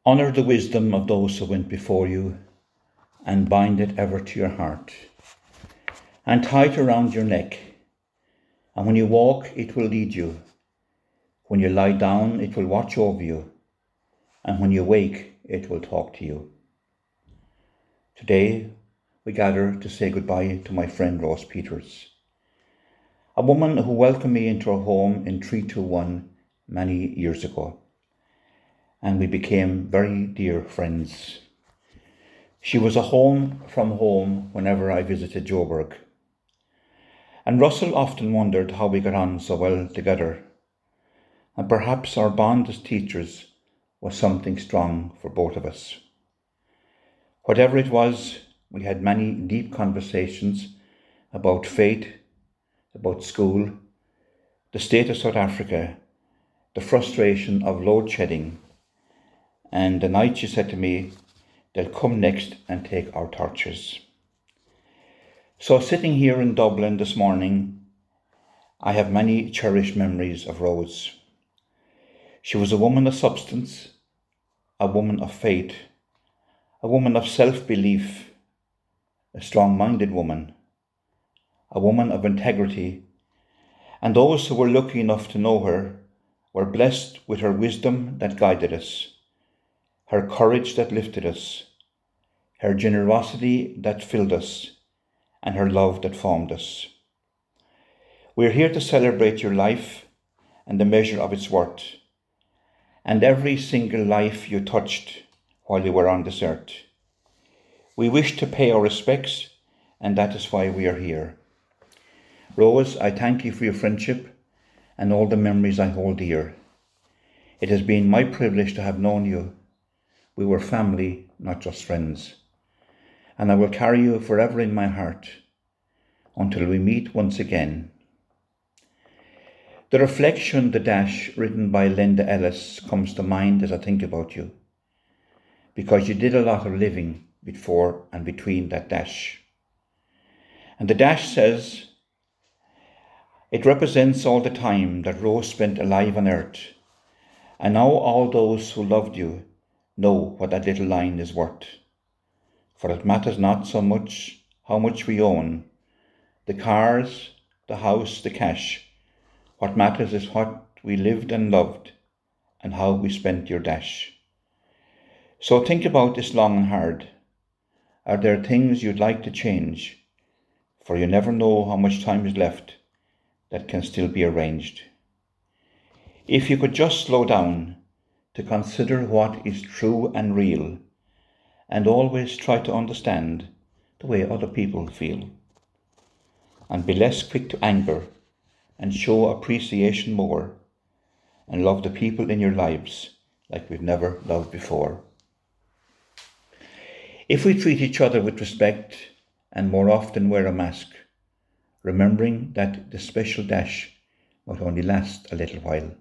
Honour the wisdom of those who went before you, and bind it ever to your heart, and tie it around your neck. And when you walk, it will lead you. When you lie down, it will watch over you. And when you wake, it will talk to you. Today, we gather to say goodbye to my friend Rose Peters, a woman who welcomed me into her home in 321 many years ago, and we became very dear friends. She was a home from home whenever I visited Joburg, and Russell often wondered how we got on so well together, and perhaps our bond as teachers was something strong for both of us. Whatever it was, we had many deep conversations about faith, about school, the state of South Africa, the frustration of load shedding, and the night she said to me, "They'll come next and take our torches." So sitting here in Dublin this morning, I have many cherished memories of Rose. She was a woman of substance, a woman of faith, a woman of self-belief, a strong-minded woman, a woman of integrity, and those who were lucky enough to know her were blessed with her wisdom that guided us, her courage that lifted us, her generosity that filled us, and her love that formed us. We're here to celebrate your life and the measure of its worth, and every single life you touched while you were on this earth. We wish to pay our respects, and that is why we are here. Rose, I thank you for your friendship and all the memories I hold dear. It has been my privilege to have known you. We were family, not just friends. And I will carry you forever in my heart until we meet once again. The reflection, The Dash, written by Linda Ellis, comes to mind as I think about you, because you did a lot of living before and between that dash. And the dash says, it represents all the time that Rose spent alive on earth, and now all those who loved you know what that little line is worth. For it matters not so much how much we own, the cars, the house, the cash. What matters is what we lived and loved, and how we spent your dash. So think about this long and hard. Are there things you'd like to change? For you never know how much time is left that can still be arranged. If you could just slow down to consider what is true and real, and always try to understand the way other people feel, and be less quick to anger, and show appreciation more, and love the people in your lives like we've never loved before. If we treat each other with respect and more often wear a mask, remembering that the special dash might only last a little while.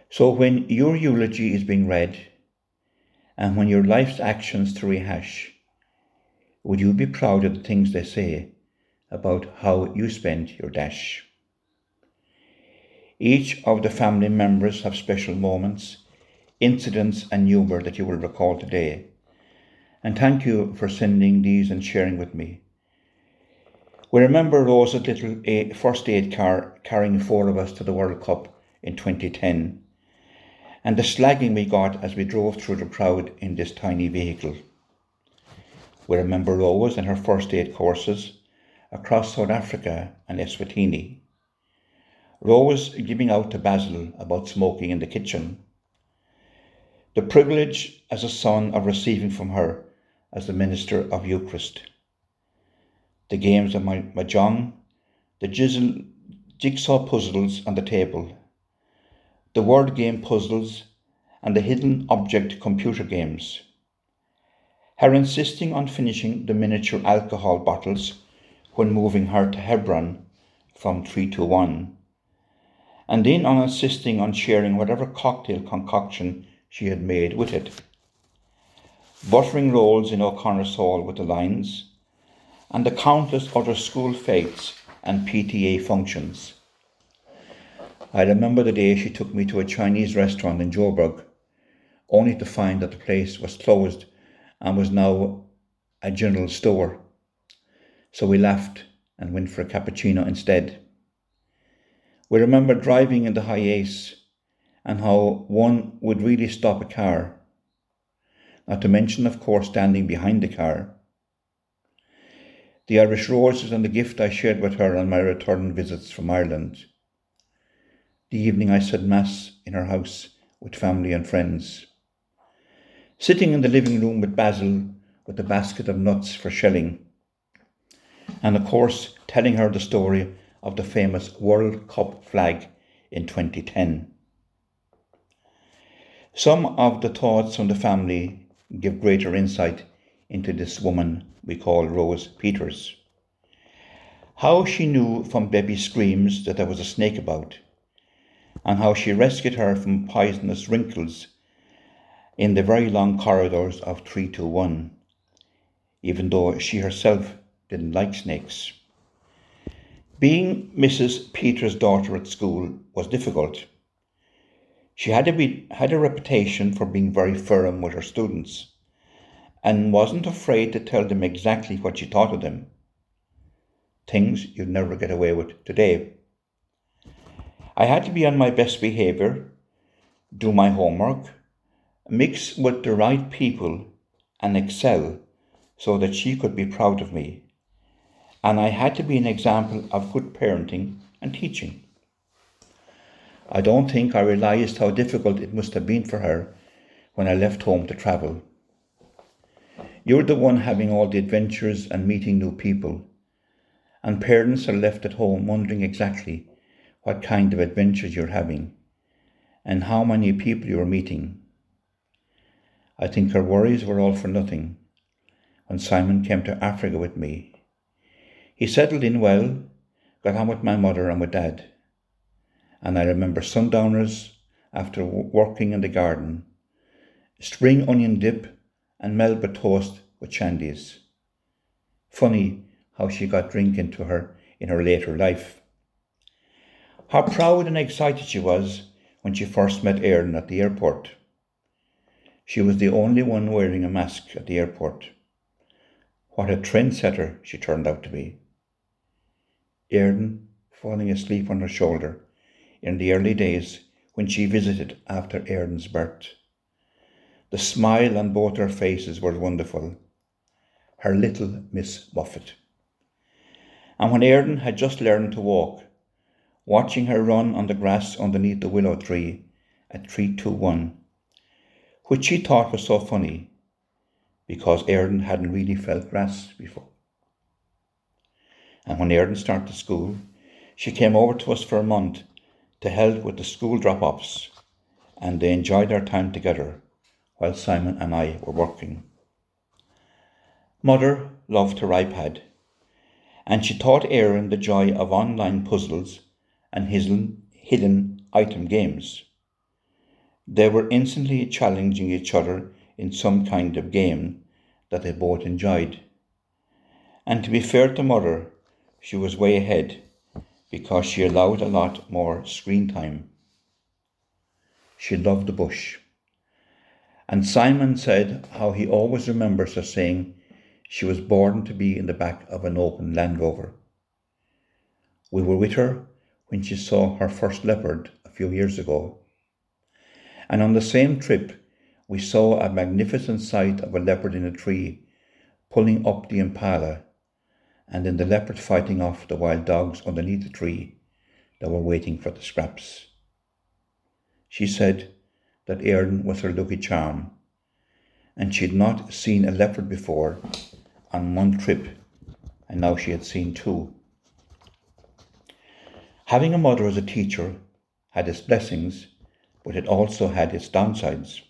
So when your eulogy is being read, and when your life's actions to rehash, would you be proud of the things they say about how you spent your dash? Each of the family members have special moments, incidents and humour that you will recall today. And thank you for sending these and sharing with me. We remember Rose's little first aid car carrying 4 of us to the World Cup in 2010, and the slagging we got as we drove through the crowd in this tiny vehicle. We remember Rose and her first aid courses across South Africa and Eswatini. Rose giving out to Basil about smoking in the kitchen. The privilege as a son of receiving from her as the Minister of Eucharist. The games of Mahjong, the jigsaw puzzles on the table, the word game puzzles and the hidden object computer games. Her insisting on finishing the miniature alcohol bottles when moving her to Hebron from 321, and then on insisting on sharing whatever cocktail concoction she had made with it. Buttering rolls in O'Connor's Hall with the lines, and the countless other school fetes and PTA functions. I remember the day she took me to a Chinese restaurant in Joburg, only to find that the place was closed and was now a general store. So we laughed and went for a cappuccino instead. We remember driving in the high ace and how one would really stop a car, not to mention, of course, standing behind the car. The Irish roses and the gift I shared with her on my return visits from Ireland. The evening I said Mass in her house with family and friends. Sitting in the living room with Basil with a basket of nuts for shelling. And of course, telling her the story of the famous World Cup flag in 2010. Some of the thoughts from the family give greater insight into this woman we call Rose Peters. How she knew from Beppy's screams that there was a snake about, and how she rescued her from poisonous wrinkles in the very long corridors of 321, even though she herself didn't like snakes. Being Mrs. Peters' daughter at school was difficult. She had a reputation for being very firm with her students and wasn't afraid to tell them exactly what she thought of them. Things you'd never get away with today. I had to be on my best behaviour, do my homework, mix with the right people and excel so that she could be proud of me. And I had to be an example of good parenting and teaching. I don't think I realised how difficult it must have been for her when I left home to travel. You're the one having all the adventures and meeting new people, and parents are left at home wondering exactly what kind of adventures you're having and how many people you're meeting. I think her worries were all for nothing when Simon came to Africa with me. He settled in well, got on with my mother and with Dad. And I remember sundowners after working in the garden, spring onion dip and Melba toast with shandies. Funny how she got drink into her in her later life. How proud and excited she was when she first met Éireann at the airport. She was the only one wearing a mask at the airport. What a trendsetter she turned out to be. Éireann falling asleep on her shoulder in the early days when she visited after Éireann's birth. The smile on both her faces was wonderful. Her little Miss Muffet. And when Éireann had just learned to walk, watching her run on the grass underneath the willow tree at 321, which she thought was so funny because Éireann hadn't really felt grass before. And when Éireann started school, she came over to us for a month to help with the school drop-offs, and they enjoyed their time together while Simon and I were working. Mother loved her iPad, and she taught Éireann the joy of online puzzles and hidden item games. They were instantly challenging each other in some kind of game that they both enjoyed. And to be fair to Mother, she was way ahead because she allowed a lot more screen time. She loved the bush. And Simon said how he always remembers her saying she was born to be in the back of an open Land Rover. We were with her when she saw her first leopard a few years ago. And on the same trip, we saw a magnificent sight of a leopard in a tree pulling up the impala, and then the leopard fighting off the wild dogs underneath the tree that were waiting for the scraps. She said that Éireann was her lucky charm, and she had not seen a leopard before on one trip, and now she had seen two. Having a mother as a teacher had its blessings, but it also had its downsides.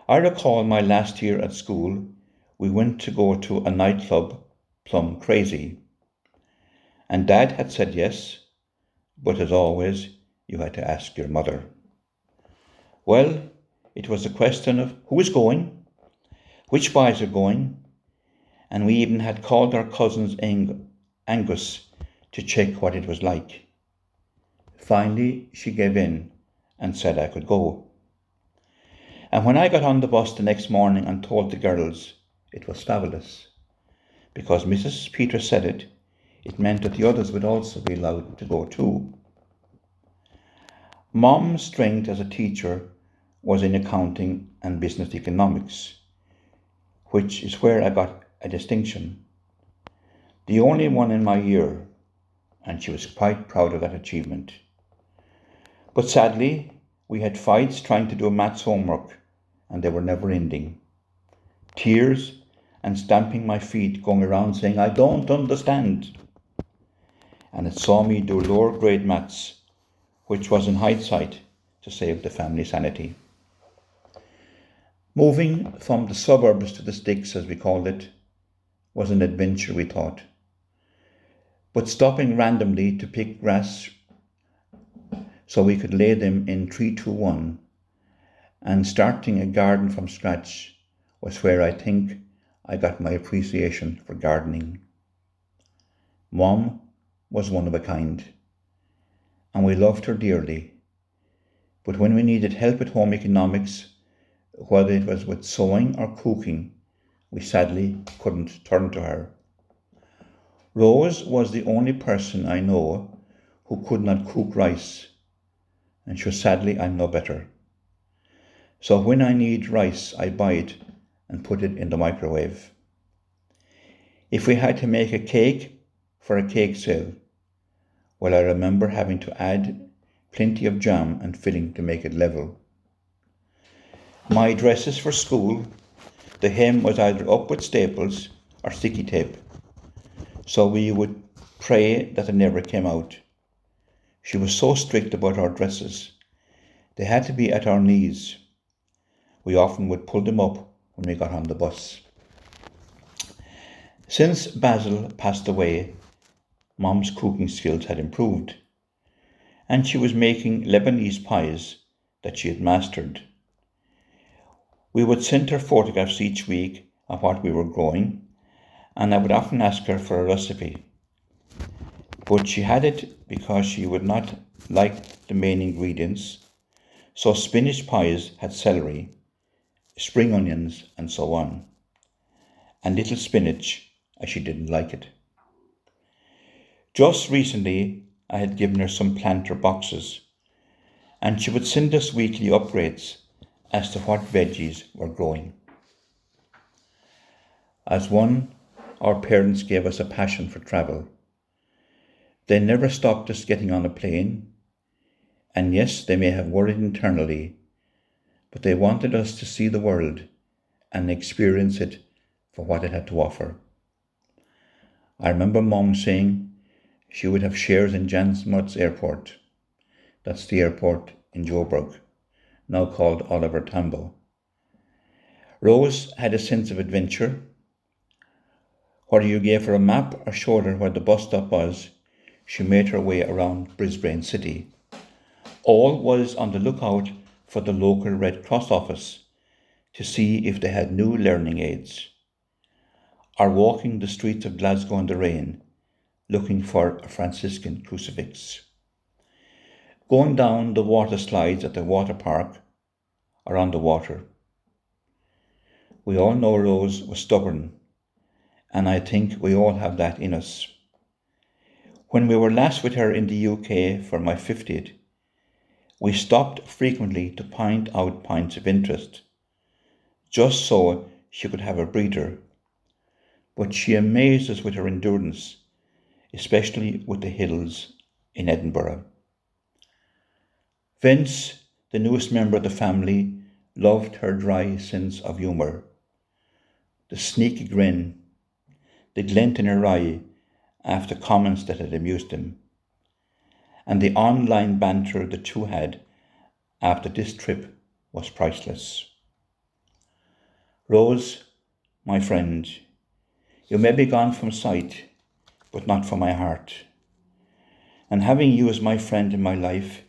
I recall my last year at school, we went to go to a nightclub, Plum Crazy. And Dad had said yes, but as always, you had to ask your mother. Well, it was a question of who is going, which boys are going, and we even had called our cousins Angus to check what it was like. Finally, she gave in and said I could go. And when I got on the bus the next morning and told the girls it was fabulous, because Mrs. Peters said it, it meant that the others would also be allowed to go too. Mom's strength as a teacher was in accounting and business economics, which is where I got a distinction. The only one in my year, and she was quite proud of that achievement. But sadly, we had fights trying to do maths homework, and they were never ending. Tears and stamping my feet, going around saying, "I don't understand." And it saw me do lower grade maths, which was in hindsight to save the family sanity. Moving from the suburbs to the sticks, as we called it, was an adventure, we thought. But stopping randomly to pick grass so we could lay them in 3-2-1 and starting a garden from scratch was where I think I got my appreciation for gardening. Mom was one of a kind, and we loved her dearly. But when we needed help at home economics, whether it was with sewing or cooking, we sadly couldn't turn to her. Rose was the only person I know who could not cook rice, and sure, sadly, I'm no better. So when I need rice, I buy it and put it in the microwave. If we had to make a cake for a cake sale, well, I remember having to add plenty of jam and filling to make it level. My dresses for school, the hem was either up with staples or sticky tape, so we would pray that it never came out. She was so strict about our dresses. They had to be at our knees. We often would pull them up when we got on the bus. Since Basil passed away, Mom's cooking skills had improved, and she was making Lebanese pies that she had mastered. We would send her photographs each week of what we were growing, and I would often ask her for a recipe. But she had it because she would not like the main ingredients, so spinach pies had celery, spring onions, and so on, and little spinach as she didn't like it. Just recently, I had given her some planter boxes, and she would send us weekly upgrades as to what veggies were growing. As one, our parents gave us a passion for travel. They never stopped us getting on a plane, and yes, they may have worried internally, but they wanted us to see the world and experience it for what it had to offer. I remember Mom saying she would have shares in Janssens Airport. That's the airport in Joburg, now called Oliver Tambo. Rose had a sense of adventure. Whether you gave her a map or showed her where the bus stop was, she made her way around Brisbane City. All was on the lookout for the local Red Cross office to see if they had new learning aids, or walking the streets of Glasgow in the rain, looking for a Franciscan crucifix. Going down the water slides at the water park or on the water. We all know Rose was stubborn, and I think we all have that in us. When we were last with her in the UK for my 50th, we stopped frequently to point out points of interest, just so she could have a breather. But she amazed us with her endurance, especially with the hills in Edinburgh. Vince, the newest member of the family, loved her dry sense of humour, the sneaky grin, the glint in her eye after comments that had amused him, and the online banter the two had after this trip was priceless. Rose, my friend, you may be gone from sight, but not from my heart. And having you as my friend in my life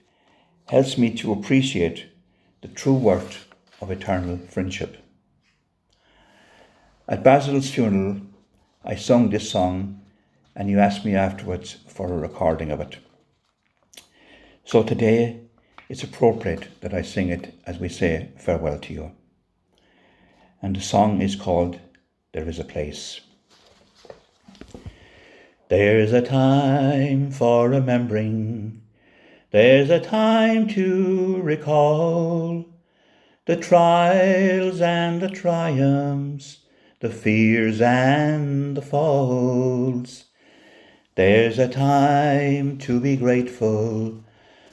helps me to appreciate the true worth of eternal friendship. At Basil's funeral, I sung this song, and you asked me afterwards for a recording of it. So today it's appropriate that I sing it as we say farewell to you. And the song is called There Is a Place. There's a time for remembering, there's a time to recall the trials and the triumphs, the fears and the falls. There's a time to be grateful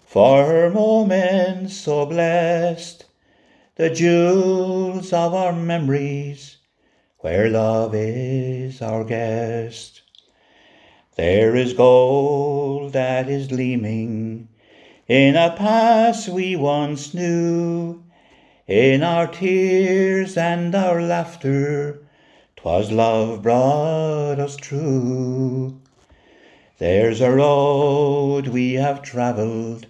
for moments so blessed, the jewels of our memories, where love is our guest. There is gold that is gleaming in a past we once knew, in our tears and our laughter, 'twas love brought us through. There's a road we have travelled,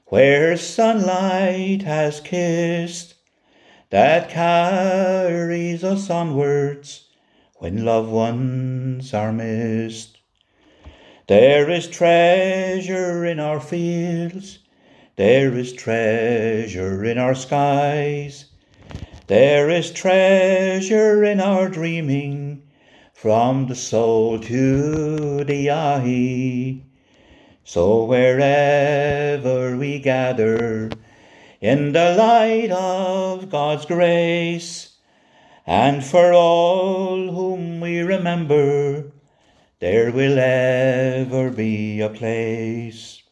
where sunlight has kissed, that carries us onwards when loved ones are missed. There is treasure in our fields, there is treasure in our skies, there is treasure in our dreaming, from the soul to the eye. So wherever we gather, in the light of God's grace, and for all whom we remember, there will ever be a place.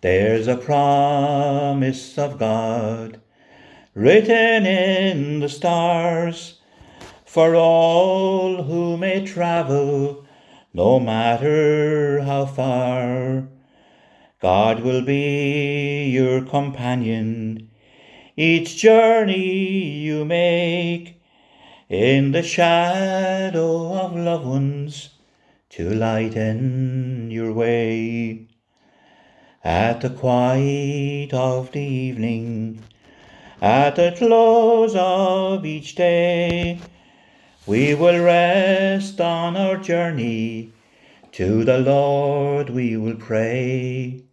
There's a promise of God written in the stars for all who may travel, no matter how far. God will be your companion each journey you make, in the shadow of loved ones to lighten your way. At the quiet of the evening, at the close of each day, we will rest on our journey, to the Lord we will pray.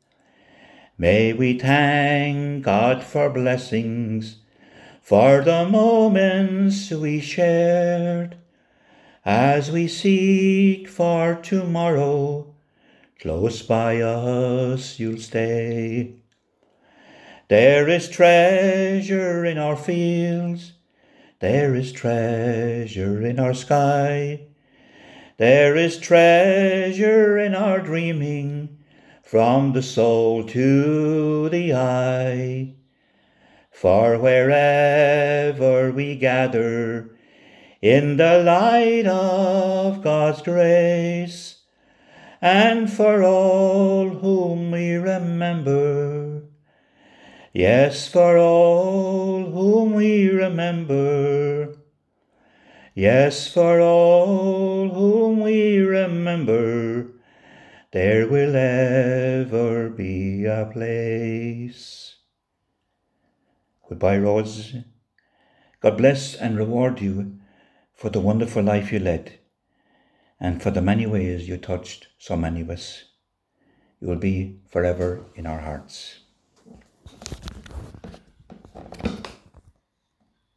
May we thank God for blessings, for the moments we shared, as we seek for tomorrow, close by us you'll stay. There is treasure in our fields, there is treasure in our sky, there is treasure in our dreaming, from the soul to the eye. For wherever we gather, in the light of God's grace, and for all whom we remember, yes, for all whom we remember, yes, for all whom we remember, there will ever be a place. Goodbye, Rose. God bless and reward you for the wonderful life you led, and for the many ways you touched so many of us. You will be forever in our hearts.